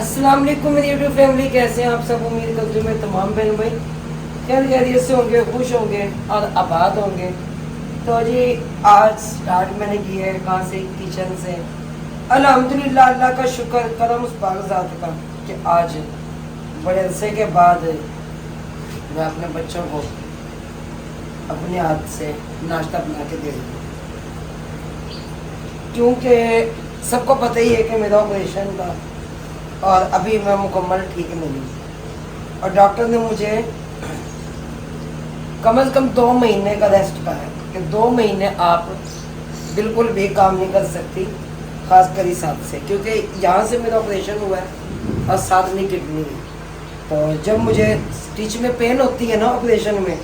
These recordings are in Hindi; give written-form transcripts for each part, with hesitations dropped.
अस्सलाम वालेकुम मेरी यूट्यूब फैमिली, कैसे हैं आप सब। उम्मीद करती हूँ मैं तमाम बहन भाई खैरियत से होंगे, खुश होंगे और आबाद होंगे। तो जी आज स्टार्ट मैंने किया है कहाँ से, किचन से। अल्हम्दुलिल्लाह, अल्लाह का शुक्र करम उस पाक ज़ात का कि आज बड़े अरसे के बाद मैं अपने बच्चों को अपने हाथ से नाश्ता बना के दे दूँ, क्योंकि सबको पता ही है कि मेरा ऑपरेशन था और अभी मैं मुकम्मल ठीक नहीं हूँ। और डॉक्टर ने मुझे कम से कम 2 महीने का रेस्ट कहा है कि 2 महीने आप बिल्कुल भी काम नहीं कर सकती, खासकर इस हाथ से, क्योंकि यहाँ से मेरा ऑपरेशन हुआ है और साथ में किडनी है। तो जब मुझे स्टिच में पेन होती है ना ऑपरेशन में,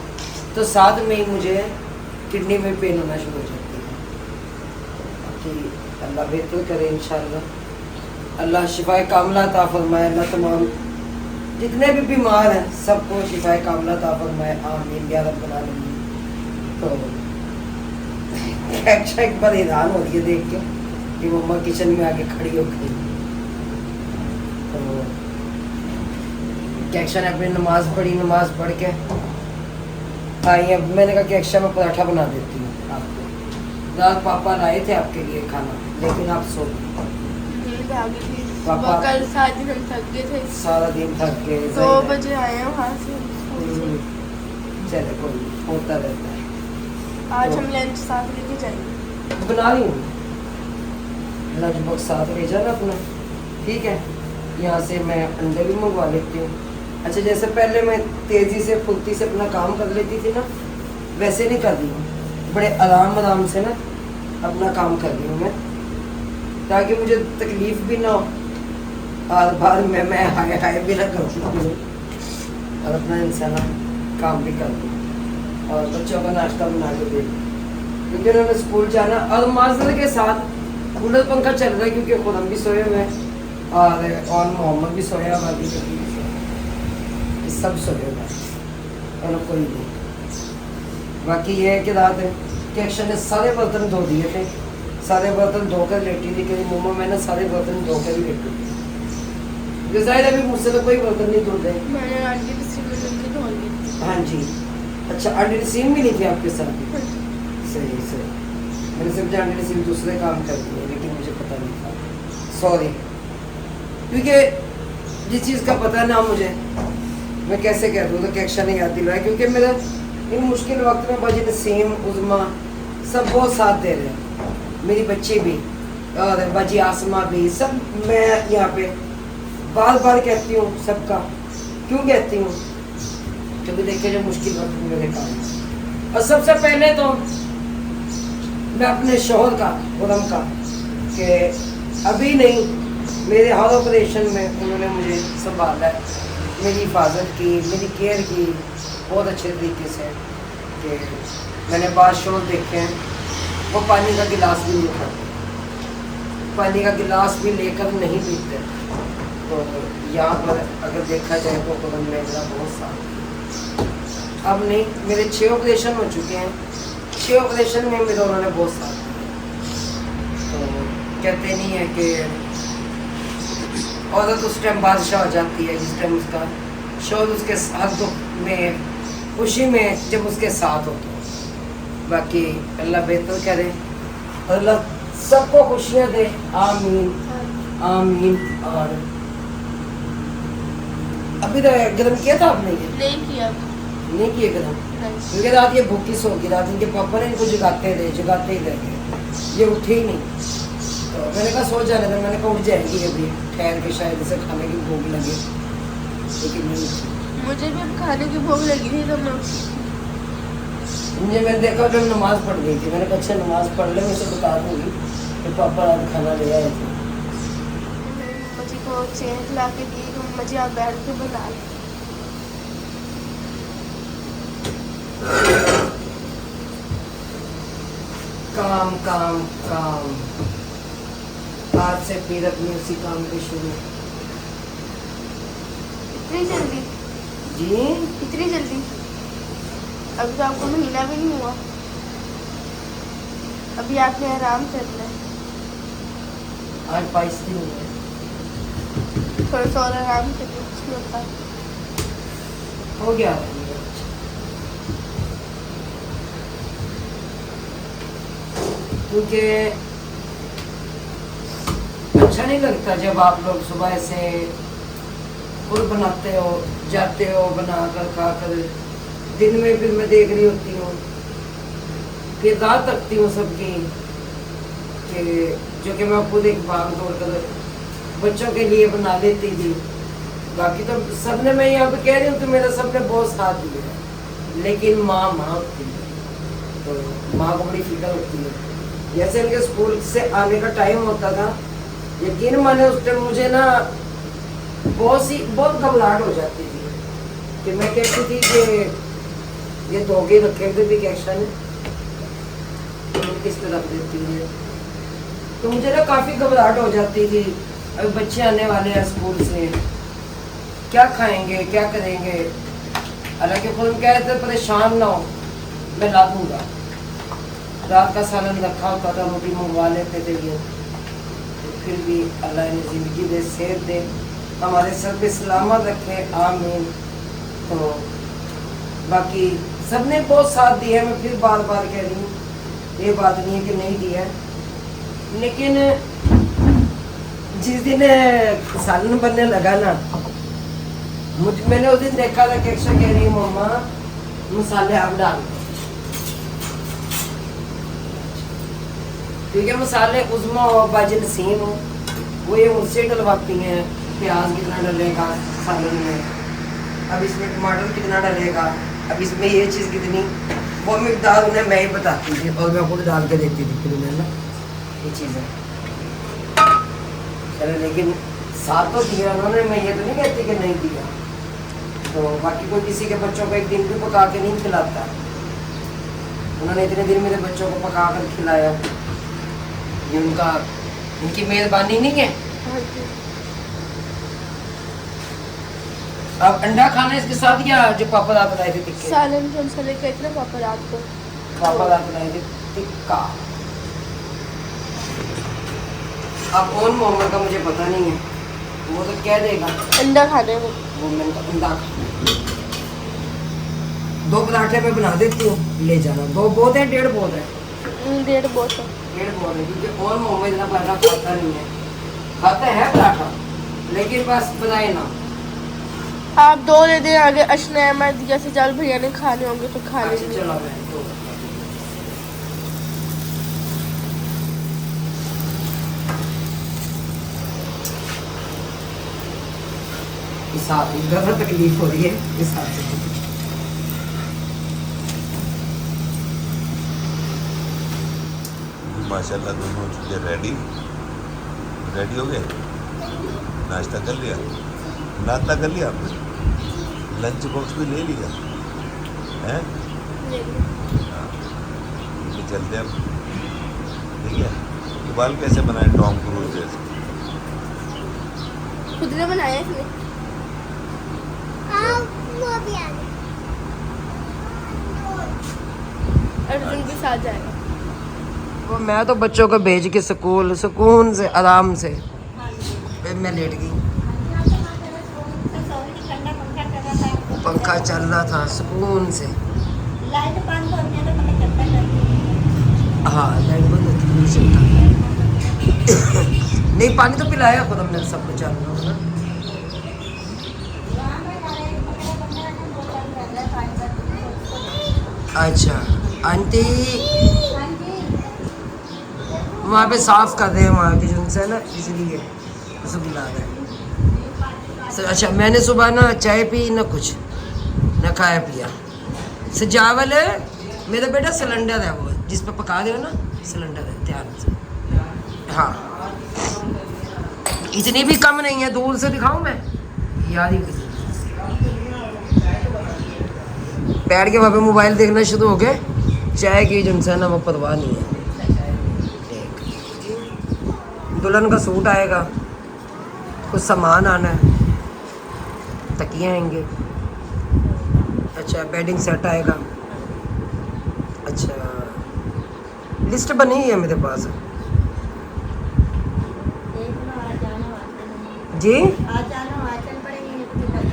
तो साथ में ही मुझे किडनी में पेन होना शुरू हो जाती है। कि अल्लाह बेहतर करे इंशाल्लाह, अल्लाह शिफाए कामला अता फरमाए। अल्लाह तमाम जितने भी बीमार हैं सबको शिफाए कामला अता फरमाए, आमीन या रब्बल आलमीन। तो अच्छा एक बार हैरान हो रही है देख के कि मम्मा किचन में आके खड़ी हो गई। तो कैक्शन ने अपनी नमाज पढ़ी, नमाज पढ़ के आई। अब मैंने कहा कि एक्शन में पराठा बना देती हूँ आपको। रात पापा लाए थे आपके लिए खाना, लेकिन आप सो पापा कल सारा दिन हम थक गए थे, सारा दिन थक गए। 2 बजे आए हैं वहाँ से। चले कोई होता रहता है। आज तो हम लंच साथ लेके जाएंगे। बना रही हूँ लंच बॉक्स साथ ले जाना अपना, ठीक है। यहाँ से मैं अंडे भी मंगवा लेती हूँ। अच्छा, जैसे पहले मैं तेज़ी से फुर्ती से अपना काम कर लेती थी ना, वैसे नहीं कर रही हूँ। बड़े आराम से ना अपना काम कर रही हूँ मैं, ताकि मुझे तकलीफ भी ना हो। बार बार मैं हाय भी ना करूँ और अपना इंसान काम भी कर दूँ और बच्चों का नाश्ता बना के दे दूँ, क्योंकि उन्होंने स्कूल जाना। और माजर के साथ कूलर पंखा चल रहा है, क्योंकि खुद हम भी सोए हुए हैं और मोहम्मद भी सोया हुआ, भी सब सोए हुए हैं और कोई नहीं। बाकी ये है कि रात के एक्शन ने सारे बर्तन धो दिए थे, सारे बर्तन धोकर लेटी थी कि मम्मा मैंने सारे बर्तन धोकर ही लेटी थी। जाहिर अभी मुझसे तो कोई बर्तन नहीं धोते। मैंने आंटी की सिम में धो ली। हाँ जी, अच्छा आंटी सिम भी नहीं थी आपके साथ। सही सही, मैंने समझा आंटी सिम दूसरे काम करती है, लेकिन मुझे पता नहीं था, सॉरी। क्योंकि जिस चीज़ का पता ना मुझे, मैं कैसे कह दूँ तो कैक्शन नहीं आती है। क्योंकि मेरा इन मुश्किल वक्त में बाजी नसीम उज़मा सब बहुत साथ दे रहे हैं, मेरी बच्ची भी और बाजी आसमा भी, सब। मैं यहाँ पे बार बार कहती हूँ सबका, क्यों कहती हूँ, क्योंकि देखिए जो मुश्किल वक्त में मेरे काम। और सबसे पहले तो मैं अपने शोहर का, गुरम का, कि अभी नहीं, मेरे हर ऑपरेशन में उन्होंने मुझे संभाला है, मेरी हिफाजत की, मेरी केयर की बहुत अच्छे तरीके से। कि मैंने बार शोर देखे हैं, वो पानी का गिलास भी नहीं खाते, पानी का गिलास भी लेकर नहीं पीते। तो यहाँ पर अगर देखा जाए तो खुद मेरा बहुत साथ। अब नहीं, मेरे 6 ऑपरेशन हो चुके हैं, 6 ऑपरेशन में मेरा उन्होंने बहुत साथ दिया। तो कहते नहीं है कि औरत उस टाइम बादशाह हो जाती है जिस टाइम उसका शोर उसके साथ दुख में, खुशी में जब उसके साथ हो। तो बाकी अल्लाह बेहतर करे, अल्लाह सबको खुशियाँ दे, आमीन आमीन। और अभी तो गरम किया था आपने? ये नहीं किया गरम, क्योंकि रात ये भूखी सो गई। रात इनके पापा ने इनको जगाते ही रह, ये उठे ही नहीं। तो मैंने कहा सो जाने था, मैंने कहा उठ जाएगी अभी ठहर के, शायद इसे खाने की भूख लगे, लेकिन नहीं उठी। मुझे भी खाने की भूख लगी थी तो मुझे मैंने देखा जब नमाज पढ़ गई थी, मैंने कहा अच्छा नमाज पढ़ ले, मैं उसे बता दूँगी कि पापा रात खाना ले आए थे। मुझे को चेंज ला के दी, तो मुझे आप बैठ के बना ली। काम काम काम, आज से फिर अपनी उसी काम की शुरू। इतनी जल्दी? जी इतनी जल्दी? अभी तो आपको महीना भी नहीं हुआ, अभी आपने आराम करना है। आज 22 दिन हुए। थोड़ा सा और आराम करिए, कुछ नहीं होता। हो गया। क्योंकि अच्छा नहीं लगता जब आप लोग सुबह से खुद बनाते हो, जाते हो बना कर खा कर, दिन में फिर मैं देख रही होती हूँ, फिर रात रखती हूँ सबकी, कि जो कि मैं खुद एक भाग दौड़ कर बच्चों के लिए बना लेती थी। बाकी तो सबने, मैं यहाँ पे कह रही हूँ तो मेरा सबने बहुत साथ दिया है, लेकिन माँ होती है तो माँ को बड़ी फिक्र होती है। जैसे इनके स्कूल से आने का टाइम होता था, यकीन माने उस टाइम मुझे ना बहुत घबराहट हो जाती थी कि मैं कहती थी कि ये दोगे रखे थे भी एक्शन किस तरह रख देती है, तो मुझे ना काफ़ी घबराहट हो जाती थी। अभी बच्चे आने वाले हैं स्कूल से, क्या खाएंगे क्या करेंगे। हालांकि खुद कह रहे थे परेशान ना हो, मैं ला दूंगा। रात का सालन रखा होता था, रोटी मंगवा लेते थे ये, तो फिर भी अल्लाह ने ज़िंदगी दे, सेहत दे, हमारे सर पे सलामत रखे, आमीन। तो बाकी सबने बहुत साथ दिया है, मैं फिर बार बार कह रही हूँ, ये बात नहीं है कि नहीं दिया है, लेकिन जिस दिन सालन बनने लगा ना, मैंने उस दिन देखा था कि अक्सर कह रही है मम्मा मसाले आप डाल दो, ठीक है। मसाले उज़मा हो, बाजी नसीम हो, वो ये मुझसे डलवाती हैं, प्याज कितना डलेगा सालन में, अब इसमें टमाटर कितना डलेगा, अब इसमें ये चीज़ कितनी, वो मिकदार उन्हें मैं ही बताती थी और मैं खुद डाल के देखती थी फिर उन्हें ना ये चीज़ें। चलो लेकिन साथ तो दिया उन्होंने, मैं ये तो नहीं कहती कि नहीं दिया। तो बाकी कोई किसी के बच्चों को एक दिन भी पका के नहीं खिलाता, उन्होंने इतने दिन मेरे बच्चों को पका कर खिलाया, ये उनकी मेहरबानी नहीं है। हाँ जी। अब अंडा खाना इसके साथ या जो पापा आप बनाए थे टिक्के? सालन कौन सा लेकर इतना पापा रात को? पापा आप बनाए थे टिक्का। अब कौन मोहम्मद का मुझे पता नहीं है, वो तो कह देगा अंडा खाने को। वो मैंने तो अंडा खा, 2 पराठे मैं बना देती हूँ, ले जाना। 2 बहुत है, 1.5 बहुत है? 1.5 बहुत है। 1.5 बहुत है, क्योंकि और मोहम्मद इतना पराठा खाता नहीं है, खाता है पराठा लेकिन बस बनाए ना। आप 2 ले दें आगे, अशना अहमद जैसे जल भैया ने खाने होंगे तो खा अच्छा लेंगे। चलो मैं तो इस हाथ में ज़्यादा तकलीफ हो रही है, इस हाथ से। माशाल्लाह दोनों चीज़ें रेडी हो गए। नाश्ता कर लिया आपने, लंच बॉक्स भी ले लिया हैं? हाँ, तो चलते अब, ठीक है। तो बाल कैसे बनाए टॉम क्रूज जैसे? खुद ने बनाया इसने। अर्जुन भी साथ जाएगा। वो मैं तो बच्चों को भेज के स्कूल सुकून से आराम से फिर मैं लेट गई। पंखा चल रहा था सुकून से। लाइट बंद होने तो मैंने चलता कर हाँ लाइट बंद होती नहीं चलता। नहीं पानी तो पिलाया खुद हमने सबको चालू ना। अच्छा आंटी वहाँ पे साफ कर रहे हैं वहाँ की जिनसे है ना, इसलिए उसे बुला रहे हैं। अच्छा मैंने सुबह ना चाय पी ना कुछ ना खाया पिया। सजावल है मेरा बेटा, सिलेंडर है वो जिस पे पका दे ना, सिलेंडर है ध्यान से। हाँ इतनी भी कम नहीं है, दूर से दिखाऊं मैं याद ही। बैठ के वहाँ पे मोबाइल देखना शुरू हो गए, चाय की जिनसे है ना वो परवाह नहीं है। दुल्हन का सूट आएगा, कुछ सामान आना है, तकिए आएंगे, अच्छा बेडिंग सेट आएगा, अच्छा लिस्ट बनी है मेरे पास। जी आज जाना आज चल पड़ेंगे नहीं तो फिर कल।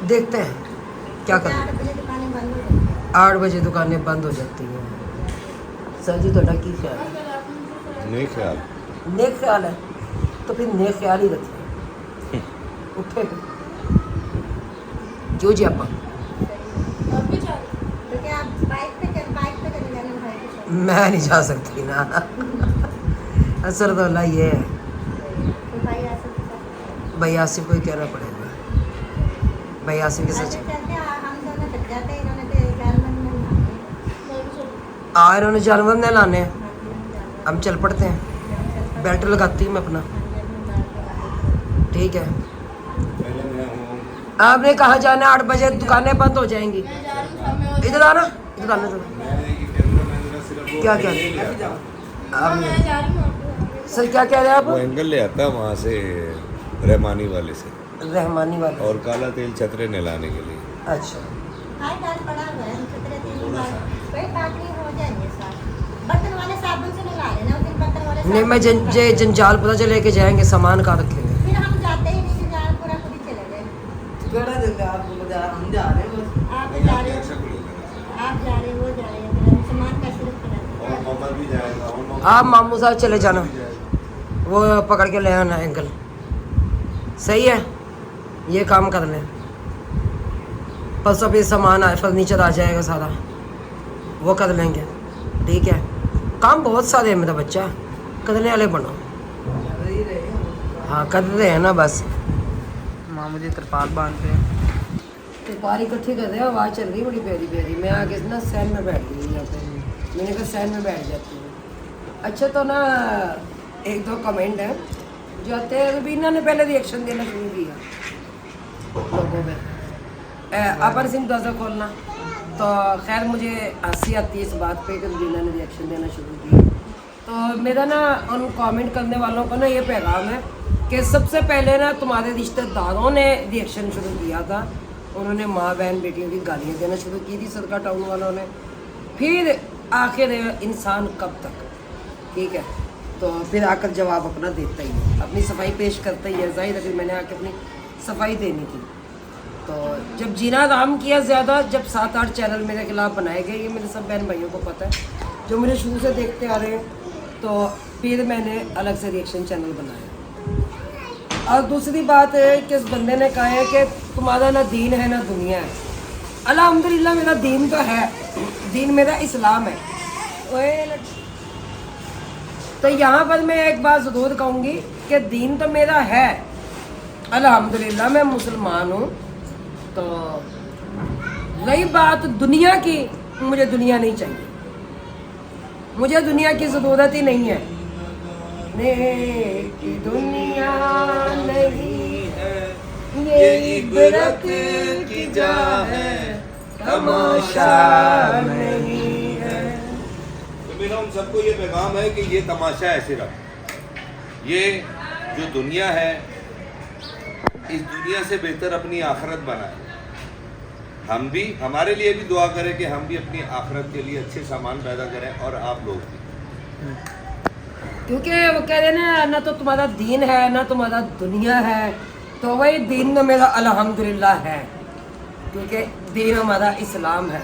देखते हैं क्या करें। 8 बजे दुकानें बंद हो जाती 8 बजे दुकानें बंद हो जाती हैं। सर जी ਤੁਹਾਡਾ ਕੀ ख्याल है? नहीं ख्याल नेक ख्याल है तो फिर नेक ख्याल ही रखिए। उठे क्यों जी आप है। तो क्या आप बाइक पे चले जाने भाई के साथ? मैं नहीं जा सकती ना। असर तो अल्लाह ये है। तो भाई आ सकते हैं। भाई आसिफ को ही कहना पड़ेगा। भाई आसिफ के ऐसे सच चलते हैं, हम दोनों चल जाते हैं, इन्होंने तो जानवर में इन्होंने जानवर ने लाने हैं। हम चल पड़ते हैं। बेल्ट लगाती हूँ मैं अपना। ठीक है आपने कहा जाना 8 बजे दुकानें बंद हो जाएंगी। इधर आना इधर आना जरा। क्या क्या आपने सर क्या कह रहे हैं वो आप? एंगल ले आता वहाँ से रहमानी वाले से रहमानी वाले और काला तेल छतरे नहलाने के लिए। अच्छा हाय दाल पड़ा हुआ है, छतरे 3 बार कोई बात नहीं, हो जाएंगे साफ। बर्तन वाले साबुन से नहला लेना, उस दिन बर्तन वाले नहीं मैं जंजाल पता चले के जाएंगे सामान कहाँ रखेंगे। फिर हम जाते ही नहीं, जंजाल पूरा खुद ही चले गए। हम जा रहे हैं आप जा रहे हो, आप जा रहे हो, वो जा रहे हो, फिर हम सामान कैसे रख कर और मोहम्मद भी जाएगा और मोहम्मद आप मामू साहब चले जाना, भी जाएगा। वो पकड़ के ले आना एंकल। सही है ये काम कर लें। परसों फिर सामान फर्नीचर आ जाएगा सारा, वो कर लेंगे। ठीक है काम बहुत सारे हैं मेरा बच्चा, करने वाले बनो। हाँ कर रहे हैं ना बस। माँ मुझे तिरपाल बांधते हैं। त्रिपाल इकट्ठी कर रहे हैं, आवाज़ चल रही बड़ी प्यारी प्यारी। मैं आगे ना सैन में बैठ गई यहाँ पे, मैंने कहा सैन में बैठ जाती हूँ। अच्छा तो ना 1-2 कमेंट है जो आते हैं। रवीना ने पहले रिएक्शन देना शुरू किया लोगों में, अपर सिंह दरवाज़ा खोलना। तो खैर मुझे हंसी आती है इस बात पे कि रवीना ने रिएक्शन देना शुरू किया। तो मेरा ना उन कमेंट करने वालों को ना ये पैगाम है कि सबसे पहले ना तुम्हारे रिश्तेदारों ने रिएक्शन शुरू किया था। उन्होंने माँ बहन बेटियों की गालियाँ देना शुरू की थी सरका टाउन वालों ने। फिर आखिर इंसान कब तक, ठीक है तो फिर आकर जवाब अपना देता ही है, अपनी सफाई पेश करता ही है। जाहिर है फिर मैंने आके अपनी सफाई देनी थी। तो जब जीना राम किया ज़्यादा, जब 7-8 चैनल मेरे खिलाफ बनाए गए, ये मेरे सब बहन भाइयों को पता है जो मुझे शुरू से देखते आ रहे हैं, तो फिर मैंने अलग से रिएक्शन चैनल बनाया। और दूसरी बात है कि इस बंदे ने कहा है कि तुम्हारा ना दीन है ना दुनिया है। अल्हम्दुलिल्लाह मेरा दीन तो है, दीन मेरा इस्लाम है। तो यहाँ पर मैं एक बात ज़रूर कहूँगी कि दीन तो मेरा है, अल्हम्दुलिल्लाह मैं मुसलमान हूँ। तो रही बात दुनिया की, मुझे दुनिया नहीं चाहिए, मुझे दुनिया की ज़रूरत ही नहीं है। नेकी दुनिया नहीं है ये इबरत की जा है, तमाशा नहीं है। तो मेरा उन सबको ये पैगाम है कि ये तमाशा ऐसे रख, ये जो दुनिया है इस दुनिया से बेहतर अपनी आखिरत बनाए। हम भी हमारे लिए भी दुआ करें कि हम भी अपनी आखिरत के लिए अच्छे सामान पैदा करें और आप लोग भी। क्योंकि वो कह रहे हैं ना तो तुम्हारा दीन है ना तुम्हारा दुनिया है। तो वही दीन तो मेरा अल्हम्दुलिल्लाह है, क्योंकि दीन हमारा इस्लाम है।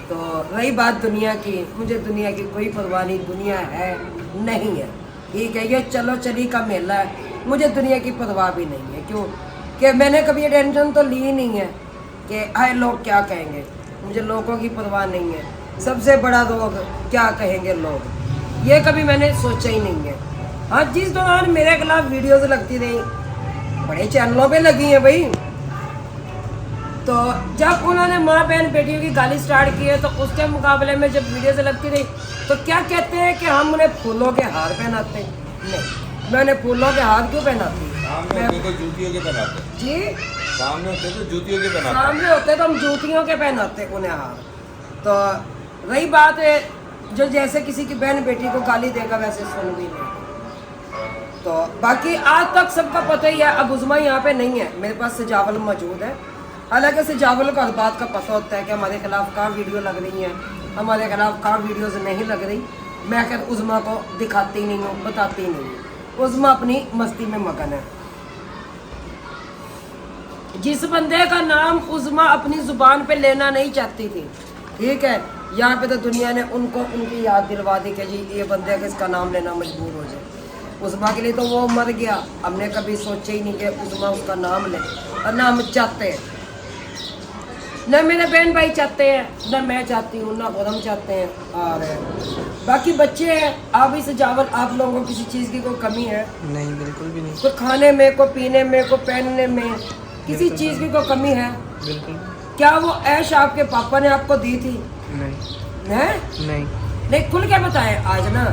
तो रही बात दुनिया की, मुझे दुनिया की कोई परवाह नहीं, दुनिया है नहीं है, ठीक है। ये चलो चली का मेला है, मुझे दुनिया की परवाह भी नहीं है। क्यों कि मैंने कभी ये टेंशन तो ली ही नहीं है कि आए लोग क्या कहेंगे, मुझे लोगों की परवाह नहीं है। सबसे बड़ा रोग क्या कहेंगे लोग, ये कभी मैंने सोचा ही नहीं है। हाँ जिस दौरान मेरे खिलाफ वीडियोस लगती रही, बड़े चैनलों पे लगी हैं भाई, तो जब उन्होंने माँ बहन बेटियों की गाली स्टार्ट की है तो उसके मुकाबले में जब वीडियोस लगती रही तो क्या कहते हैं कि हम उन्हें फूलों के हार पहनाते हैं। नहीं, मैं उन्हें फूलों के हार क्यों पहनाती हूँ? सामने होते तो जूतियों के पहनाते, जी सामने होते तो जूतियों के पहनाते। सामने होते तो हम जूतियों के पहनाते उन्हें हार। तो रही बात है जो जैसे किसी की बहन बेटी को गाली देगा वैसे सुन भी नहीं। तो बाकी आज तक सबका पता ही है। अब उज़मा यहाँ पे नहीं है, मेरे पास सजावल मौजूद है। हालांकि सजावल को हर बात का पता होता है कि हमारे खिलाफ कहाँ वीडियो लग रही है, हमारे खिलाफ कहाँ वीडियोज़ नहीं लग रही। मैं खैर उज़मा को दिखाती नहीं हूँ, बताती नहीं हूँ। उज़्मा अपनी मस्ती में मगन है। जिस बंदे का नाम उज़्मा अपनी जुबान पे लेना नहीं चाहती थी, ठीक है, यहाँ पे तो दुनिया ने उनको उनकी याद दिलवा दी कि जी ये बंदे का इसका नाम लेना मजबूर हो जाए। उज़्मा के लिए तो वो मर गया, हमने कभी सोचा ही नहीं कि उज़्मा उसका नाम ले, और ना हम चाहते हैं, न मेरे बहन भाई चाहते हैं, न मैं चाहती हूँ, ना खुद हम चाहते हैं। और बाकी बच्चे हैं, आप इस जावल आप लोगों को किसी चीज़ की कोई कमी है? नहीं, बिल्कुल भी नहीं। कोई खाने में, कोई पीने में, कोई पहनने में, किसी चीज़ की कोई कमी है? बिल्कुल क्या वो ऐश आपके पापा ने आपको दी थी? नहीं। हैं? नहीं, नहीं, खुल के बताएं आज ना,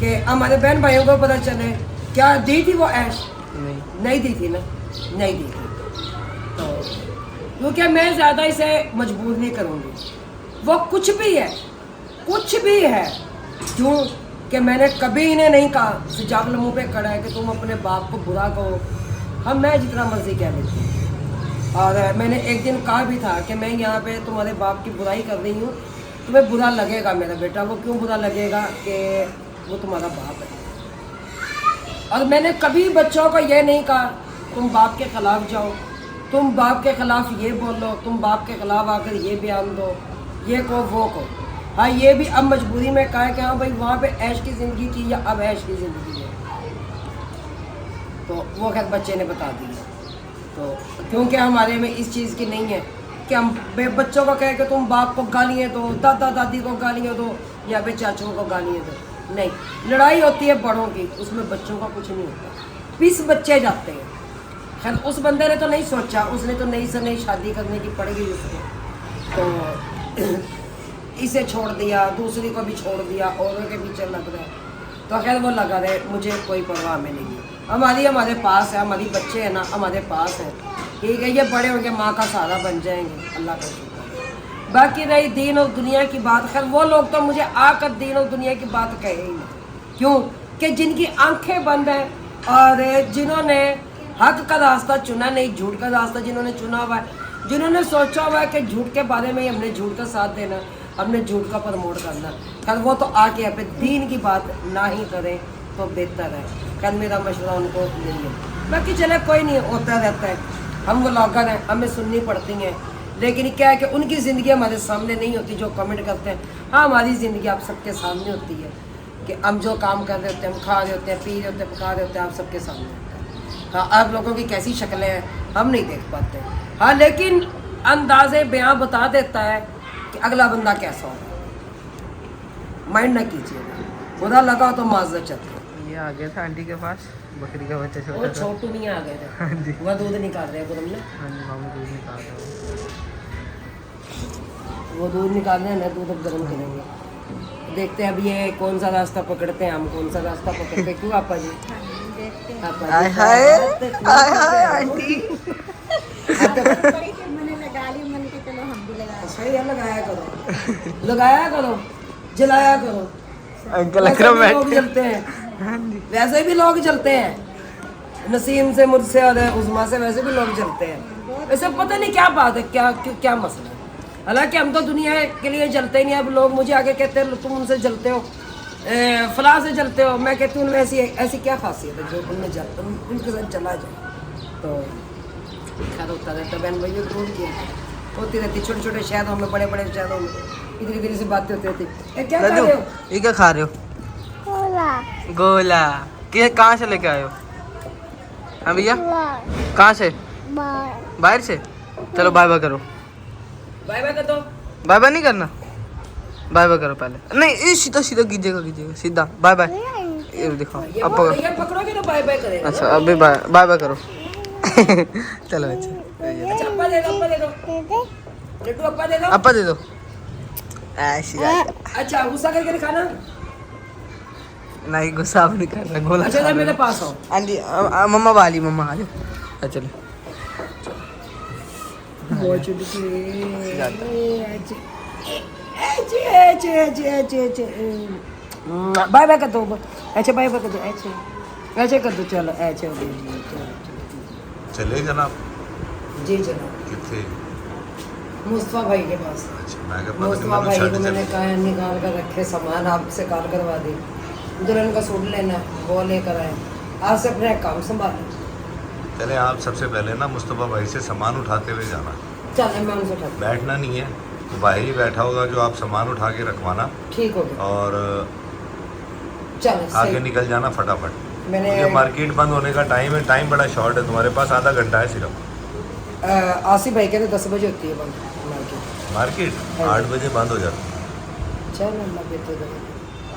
कि हमारे बहन भाइयों को पता चले, क्या दी थी वो ऐश? नहीं, नहीं दी थी ना, नहीं दी थी। तो क्योंकि मैं ज़्यादा इसे मजबूर नहीं करूँगी, वो कुछ भी है, कुछ भी है, क्यों कि मैंने कभी इन्हें नहीं कहा, सिजावल मुँह पे खड़ा है कि तुम अपने बाप को बुरा कहो, हम मैं जितना मर्जी कह लेती हूँ। और मैंने एक दिन कहा भी था कि मैं यहाँ पे तुम्हारे बाप की बुराई कर रही हूँ, तुम्हें बुरा लगेगा मेरा बेटा। वो क्यों बुरा लगेगा कि वो तुम्हारा बाप है। और मैंने कभी बच्चों को ये नहीं कहा तुम बाप के खिलाफ जाओ, तुम बाप के खिलाफ ये बोलो, तुम बाप के खिलाफ आकर ये बयान दो, ये को वो को। हाँ, ये भी अब मजबूरी में कहा कि हाँ भाई वहाँ पे ऐश की ज़िंदगी थी या अब ऐश की ज़िंदगी है, तो वो खैर बच्चे ने बता दिया। तो क्योंकि हमारे में इस चीज़ की नहीं है कि हम बच्चों को कहें कि तुम बाप को गालियाँ दो, दादा दादी को गालियाँ दो, या फिर चाचुओं को गालियाँ दो। नहीं, लड़ाई होती है बड़ों की, उसमें बच्चों का कुछ नहीं होता, 20 बच्चे जाते हैं। खैर उस बंदे ने तो नहीं सोचा, उसने तो नई से नई शादी करने की पड़ेगी उसको, तो इसे छोड़ दिया, दूसरी को भी छोड़ दिया, औरों के पीछे लग रहे। तो खैर वो लगा रहे, मुझे कोई परवाह में नहीं है। हमारे पास है, हमारी बच्चे हैं ना हमारे पास है, ठीक है, ये बड़े होंगे माँ का सहारा बन जाएंगे, अल्लाह का शुक्र है। बाकी रही दीन और दुनिया की बात, खैर वो लोग तो मुझे आकर दीन और दुनिया की बात कहे ही नहीं, क्यों कि जिनकी आंखें बंद हैं और जिन्होंने हक का रास्ता चुना नहीं, झूठ का रास्ता जिन्होंने चुना हुआ है, जिन्होंने सोचा हुआ है कि झूठ के बारे में ही हमने झूठ का साथ देना, हमने झूठ का प्रमोट करना, खैर वो तो आके यहाँ पे दीन की बात ना ही करें तो बेहतर है। खैर मेरा मशवरा उनको नहीं है। बाकी चले कोई नहीं, होता रहता है, हम वो लॉगर हैं, हमें सुननी पड़ती हैं, लेकिन क्या है कि उनकी ज़िंदगी हमारे सामने नहीं होती जो कमेंट करते हैं। हाँ, हमारी ज़िंदगी आप सबके सामने होती है कि हम जो काम कर रहे होते हैं, हम खा रहे होते हैं, पी रहे होते हैं, पका रहे होते हैं, आप सबके सामने होता है। हाँ, आप लोगों की कैसी शक्लें हैं हम नहीं देख पाते, हाँ, लेकिन अंदाज़े बयां बता देता है कि अगला बंदा कैसा होगा। माइंड ना कीजिएगा, खुदा लगा तो माजरत चाहते। ये आ गया था आंटी के पास, बकरी का बच्चा वो छोटा था। छोटू नहीं आ गए हाँ जी। थे, वह दूध निकाल रहे हैं तुमने, हाँ जी, मामू दूध निकाल रहे हैं। वो दूध निकाल रहे हैं ना, दूध अब गर्म करेंगे। देखते हैं अब ये कौन सा रास्ता पकड़ते हैं, हम कौन सा रास्ता पकड़ते हैं। क्यों आपा जी? आपा जी, हाय हाय आंटी। बड़ी थी, मैंने लगा ली, मैंने कहा चलो हम भी लगा लें। सही है, लगाया करो, लगाया करो, जलाया करो। अंकल वैसे अकरम भी लोग बैठे। जलते हैं, हाँ जी। वैसे भी लोग जलते हैं, नसीम से, मुझसे और उज़्मा से वैसे भी लोग जलते हैं। वैसे पता नहीं क्या बात है, क्या मसला है। हालांकि हम तो दुनिया के लिए जलते ही नहीं। अब लोग मुझे आगे कहते हैं तुम उनसे जलते हो, फलां से जलते हो, मैं कहती हूँ उनमें ऐसी क्या खासियत है जो उनमें जलते, उनके साथ चला जाए। तो खैर होता रहता, बहन भाइयों को होती रहती, छोटे छोटे शहरों में, बड़े बड़े शहरों में इधर इधर से बातें होती रहती। क्या खा रहे हो? ये क्या खा रहे हो? गोला। कहाँ से लेके आए हो? हाँ भैया, कहाँ से? बाहर से। चलो बाय बाय करो। बाय बाय कर दो। बाय बाय नहीं करना, बाय बाय करो पहले। नहीं, ये सीधा सीधा कीजिएगा सीधा। Bye bye. ये दिखाओ ये अब वो भैया पकड़ोगे तो बाय बाय करेगा। अच्छा, अभी बाय बाय करो। चलो अच्छा, अच्छा, अप्पा दे दो, लड्डू अप्पा दे दो। अपा दे दो। ऐसी अच्छा, गुस्सा करके दिखाना। नहीं, गुस्सा अब नहीं कर रहा, गोला अच्छा, खा तो मेरे रहा। पास आओ। आंटी मम्मा वाली, मम्मा आ जाओ। चलो बहुत चुटकी। बाय बाय कर दो। अच्छा, बाय बाय कर दो। ऐसे कर दो। चलो ऐसे हो गई। चले जनाब जी जनाब, कितने? मुस्तफा भाई के पास। अच्छा, मैं क्या पता मुस्तफा नहीं भाई छड़ को मैंने चले। कहा है निकाल कर रखे सामान, आपसे कॉल करवा दी। दुल्हन का सूट लेना, वो लेकर आए। आपसे अपने काम संभालें। चले आप सबसे पहले ना मुस्तफ़ा भाई से सामान उठाते हुए जाना, चलें मैं उनसे उठाती बैठना नहीं है, तो भाई ही बैठा होगा जो आप सामान उठा के रखवाना हूँ। ठीक हो गया, और चलो आगे सही। निकल जाना फटाफट। मैंने मुझे मार्केट बंद होने का टाइम है, टाइम बड़ा शॉर्ट है, तुम्हारे पास आधा घंटा है सिर्फ। आसिफ भाई कहते 10 बजे होती है बंद मार्केट। मार्केट 8 बजे बंद हो जाती है। चलो अल्लाह बेहतर करे।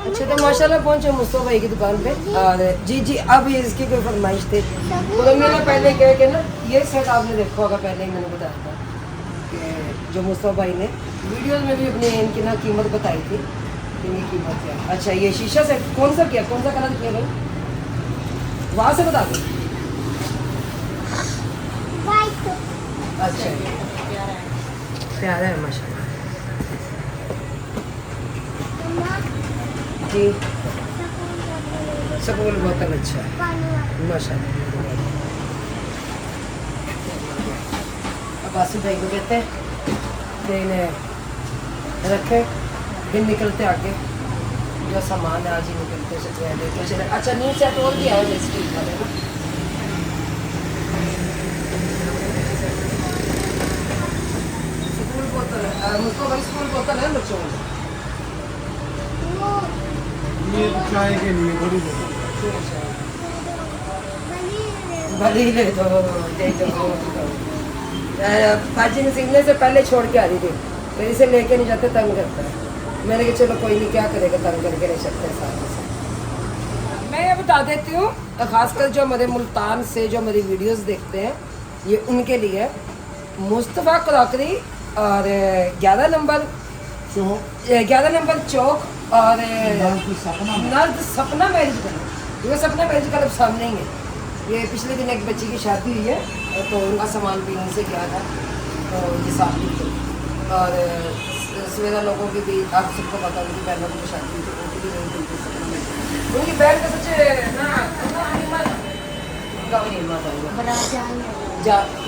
अच्छा तो माशाल्लाह पहुंचे मुस्तफा भाई की दुकान पे। और जी जी अब ये इसकी कोई फरमाइश थी, तो मैंने पहले कह के ना ये सेट आपने देखा होगा, पहले ही मैंने बताया था कि जो मुस्तफा भाई ने वीडियोस में भी अपनी इनकी ना कीमत बताई थी, इनकी कीमत क्या है। अच्छा ये शीशा सेट कौन सा किया, कौन सा कलर किया भाई, वहाँ से बता दो। अच्छा प्यारा है माशाल्लाह जी, सकूल बहुत अच्छा है माशाल्लाह। अब आसिफ भाई को कहते हैं कि इन्हें रखे, फिर निकलते आगे जो सामान है आज ही निकलते से लेते चले। अच्छा न्यू सेट और भी आया जैसे वाले ना, स्कूल बोतल है मुझको भाई, स्कूल बोतल है बच्चों को ये चाय के लिए बड़ी भले ही ले दो दे दो। बाजी ने सीखने से पहले छोड़ के आ रही थी, फिर इसे लेके नहीं जाते, तंग करता है। मैंने कहा चलो कोई नहीं, क्या करेगा, तंग करके नहीं सकते साथ। मैं ये बता देती हूँ खासकर जो हमारे मुल्तान से जो हमारी वीडियोस देखते हैं, ये उनके लिए मुस्तफ़ा क्रॉकरी और 11 नंबर चौक और नर्द सपना मैरिज क्लब। ये सपना मैरिज क्लब सामने ही है। ये पिछले दिन एक बच्ची की शादी हुई है, तो उनका सामान भी उनसे किया था, तो ये सामने थे। और सवेरा लोगों की भी आप सबको पता, उनकी बहनों की शादी हुई थी, उनकी भी नहीं थी। उनकी बहन का सच्चे ना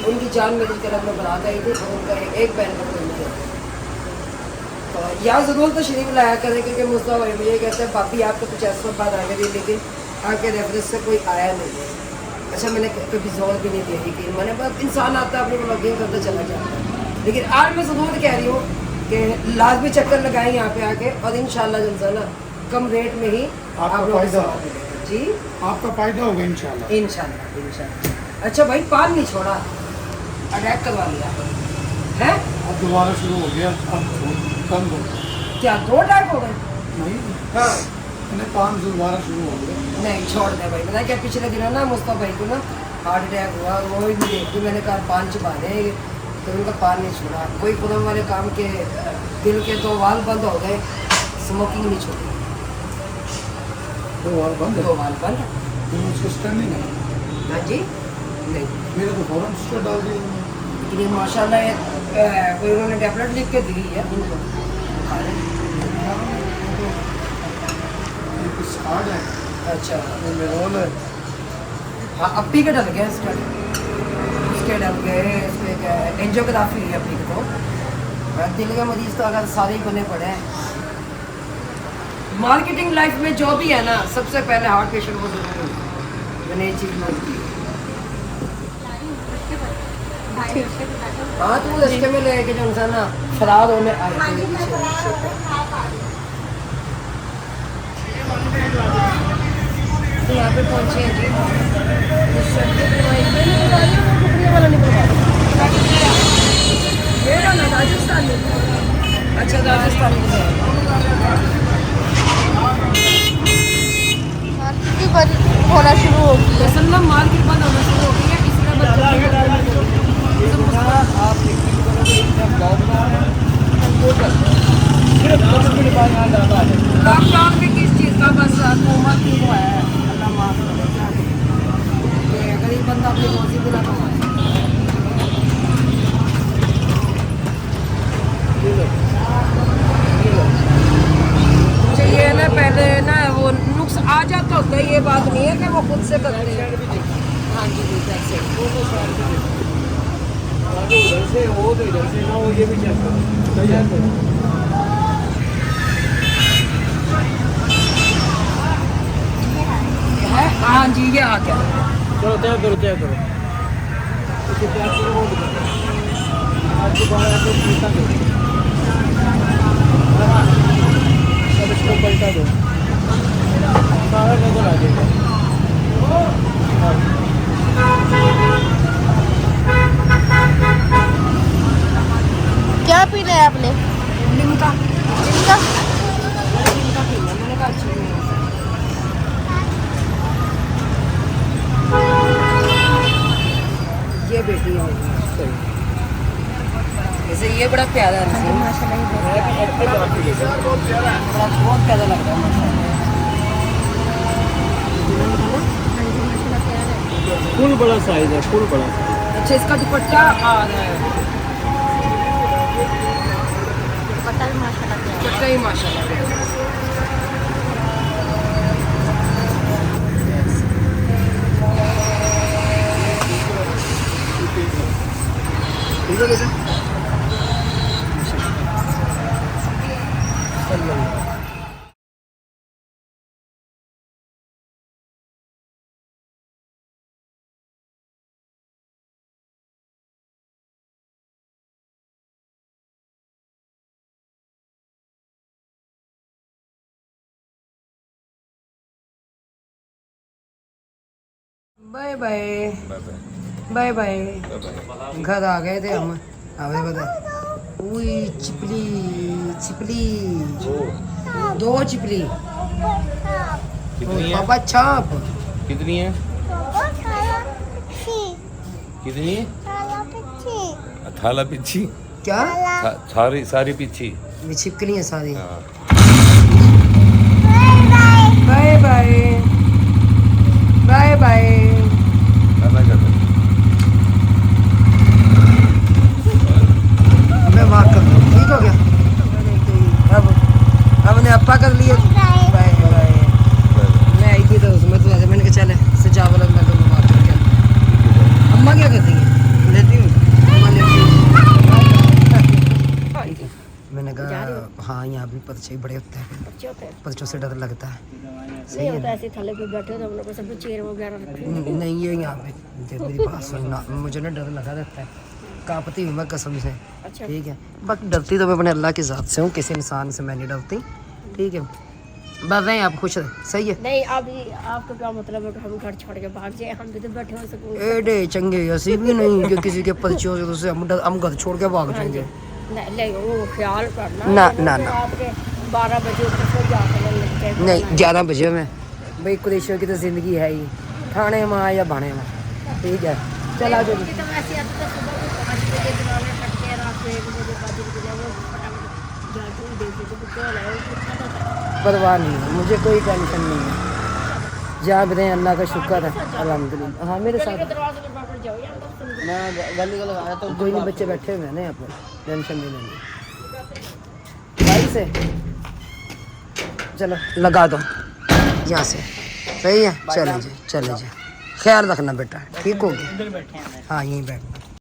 उनकी जान मैरिज क्लब में बारात आई थी, और उनका एक बहन का प्रेम किया। तो यहाँ ज़रूर तो शरीफ लाया करें, क्योंकि मुस्तफा भाई मुझे कहते हैं भाभी आपको कुछ ऐसा बात आ गई, लेकिन आपके रेफरेंस से कोई आया नहीं। अच्छा मैंने कभी जोर भी नहीं दिया, लेकिन मैंने बस इंसान आता है अपनी ब्लॉगिंग करता चला जाता है। लेकिन आज मैं ज़रूर कह रही हूँ कि लाजमी चक्कर लगाएं यहाँ पे आके, और इंशाल्लाह जल्सा ना कम रेट में ही आपका आप लोगों को फायदा सामान मिलेगा। जी आपका फायदा होगा इंशाल्लाह। इंशाल्लाह। अच्छा भाई पान नहीं छोड़ा, अटैक करवा लिया है, अब दोबारा शुरू हो गया, अब कम हो क्या 2 अटैक हो गए? नहीं, हाँ मैंने 5 दोबारा शुरू हो गया। नहीं छोड़ दे भाई, पता क्या पिछले दिनों ना मुस्तफा भाई को ना हार्ट अटैक हुआ, वो भी देखी मैंने कहा पान छुपा दे, तो उनका पान नहीं छोड़ा। कोई कुदम वाले काम के दिल के 2 वाल बंद हो गए, स्मोकिंग नहीं छोड़ी, तो और बंद है, 2 वाल बंद। तो उसको स्टैंडिंग है। हाँ जी नहीं, मेरे को फौरन स्टोर डाल दिया। लेकिन ये माशाल्लाह कोई उन्होंने टैबलेट लिख के दी है उनको, खा लें। ये कुछ कार्ड है, अच्छा ये मेरोल है। हाँ अप्पी के डल गए उसके डल गए, इसमें क्या है एंजियोग्राफी है अप्पी के, तो दिल के मरीज तो अगर सारे ही बने पड़े हैं। मार्केटिंग लाइफ में जो भी है ना, सबसे पहले हार्ट पेशेंट को जरूर मैंने ये चीज़ नोट की। हाँ तो वो रस्ते में लेके जो इंसान ना फरार होने आए थे पीछे। तो यहाँ पे पहुँचे हैं जी, राजस्थान में। अच्छा राजस्थान में मार्केट बंद होना शुरू हो गई है। असल में मार्केट बंद होना शुरू हो गई है, इसलिए लॉकडाउन में किस चीज़ का बस हुकूमत की वो है, अल्लाह माफ करे, गरीब बंदा अपनी रोजी भी ना कमाए। मुझे ये ना पहले ना वो नुक्स आ जाता होता है, ये बात नहीं है कि वो खुद से करते हैं। हाँ जी जी जैसे है, हाँ जी ये आ गया। चलो तय करो तय करो। इसे प्यार से वो भी करो। आज को बाहर आके पलटा दो। अब इसको पलटा दो। सारा नजर आ जाएगा। क्या पीना है आपने? लिमका लिमका? लिमका पीना है। मैंने कहा अच्छी नहीं है। ये बेटी है मेरी। जैसे ये बड़ा प्यारा है नसीम। बड़ा बहुत प्यारा लग रहा है माशाल्लाह। फुल बड़ा साइज है, फुल बड़ा साइज। अच्छा इसका दुपट्टा आ रहा है। दुपट्टा भी माशाल्लाह प्यारा है। दुपट्टा ही माशाल्लाह प्यारा है। ठीक है बेटा। Bye bye bye bye bye bye. Bye bye. घर आ गए थे हम। हमें पता उई चिपली चिपली दो चिपली कितनी है? पापा छाप कितनी है? कितनी है? थाला पिच्छी। क्या सारी सारी पिच्छी। ये छिपकली है सारी। हाँ। Bye bye bye bye. करना क्या था? मैं माफ कर दूँ। ठीक हो गया। अब ने अपा कर लिया। Bye bye. मैं आई थी तो उसमें तो मैंने कहा चले सजा वाला मैं तो बात कर गया। अम्मा क्या करती है? लेती हूँ अम्मा लेती है। मैंने कहा हाँ यहाँ भी पर्चे बड़े होते हैं। पर्चों से डर लगता है। सही है ना? ऐसे थल्ले पे बैठे हो तो हम लोग को सब चेयर वगैरह रखे नहीं ये यहाँ पे मेरी बात सुनना। मुझे ना डर लगा रहता है। कांपती हूँ मैं कसम से। अच्छा। ठीक है बाकी डरती तो मैं अपने अल्लाह की ज़ात से हूँ। किसी इंसान से मैं नहीं डरती। ठीक है बस रहे आप खुश रहे। सही है। नहीं अभी आपका क्या मतलब है कि हम घर छोड़ के भाग जाए? हम भी तो बैठे हो सकूँ। एडे चंगे ऐसी भी नहीं कि किसी के पर्चियों से तो से हम घर छोड़ के भाग जाएंगे। नहीं वो ख्याल करना ना ना ना आपके 12 बजे ऊपर सो जाकर नहीं 11 बजे में भाई कुरेशियों की तो ज़िंदगी है ही खाने में या बाने में। ठीक है चला जो तो वैसे आते तो सुबह को 5 बजे दिवाले कटके रात को 1 बजे 5 बजे वो फटाफट जाके दे देते तो क्या है वो परवाह नहीं है मुझे कोई टेंशन नहीं है। जहाँ भी रहें अल्लाह का शुक्र है अल्हम्दुलिल्लाह। हाँ मेरे साथ दरवाजे पे बैठ जाओ यार तो मैं गली को लगाया तो कोई नहीं बच्चे बैठे हुए हैं ना यहाँ पर टेंशन नहीं लेंगे। भाई से चलो लगा दो यहाँ से। सही है चले जी ख्याल रखना बेटा। ठीक हो गया। हाँ यहीं बैठना।